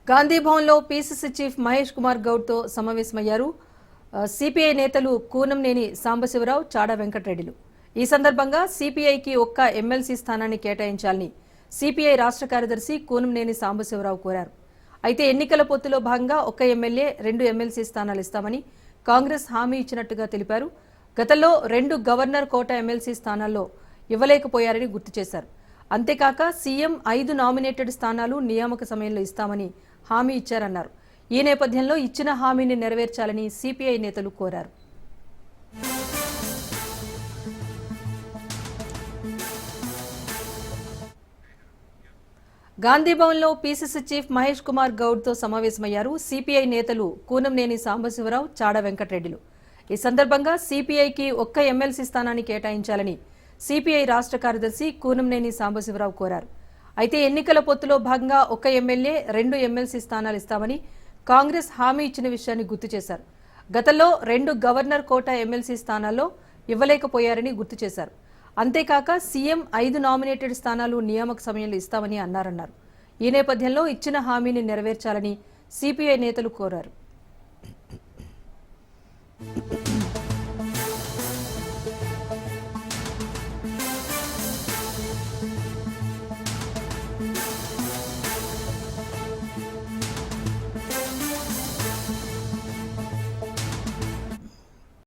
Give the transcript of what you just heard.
గాంధీ భవన్లో PCC chief Mahesh Kumar గౌడ్తో సమావేశమయ్యారు CPI నేతలు కూనంనేని సాంబశివరావు, చాడా వెంకటరెడ్డిలు. ఈ సందర్భంగా సిపిఐకి ఒక్క ఎమ్మెల్సీ స్థానాన్ని కేటాయించాలని సిపిఐ రాష్ట్ర కార్యదర్శి కూనంనేని సాంబశివరావు కోరారు. అయితే ఎన్నికల పొత్తులో భాగంగా ఒక్క ఎమ్మెల్యే, 2 ఎమ్మెల్సీ స్థానాలు ఇస్తామని కాంగ్రెస్ హామీ ఇచ్చినట్టుగా తెలిపారు. గతంలో 2 గవర్నర్ కోట ఎమ్మెల్సీ స్థానాల్లో ఇవ్వలేకపోయారని గుర్తు చేశారు. అంతేకాక సీఎం 5 నామినేటెడ్ స్థానాలు నియామక సమయంలో ఇస్తామని హామీ ఇచ్చారన్నారు. ఈ నేపథ్యంలో ఇచ్చిన హామీని నెరవేర్చాలని సిపిఐ నేతలు కోరారు. గాంధీభవన్లో పీసీసీ చీఫ్ మహేష్ కుమార్ గౌడ్తో సమావేశమయ్యారు సిపిఐ నేతలు కూనంనేని సాంబశివరావు, చాడా వెంకటరెడ్డిలు. ఈ సందర్భంగా సిపిఐకి ఒక్క ఎమ్మెల్సీ స్థానాన్ని కేటాయించాలని సిపిఐ రాష్ట్ర కార్యదర్శి కూనంనేని సాంబశివరావు కోరారు. అయితే ఎన్నికల పొత్తులో భాగంగా ఒక్క ఎమ్మెల్యే, 2 ఎమ్మెల్సీ స్థానాలు ఇస్తామని కాంగ్రెస్ హామీ ఇచ్చిన విషయాన్ని గుర్తు చేశారు. గతంలో 2 గవర్నర్ కోట ఎమ్మెల్సీ స్థానాల్లో ఇవ్వలేకపోయారని గుర్తు చేశారు. అంతేకాక సీఎం 5 నామినేటెడ్ స్థానాలు నియామక సమయంలో ఇస్తామని అన్నారు. ఈ నేపథ్యంలో ఇచ్చిన హామీని నెరవేర్చాలని సిపిఐ నేతలు కోరారు.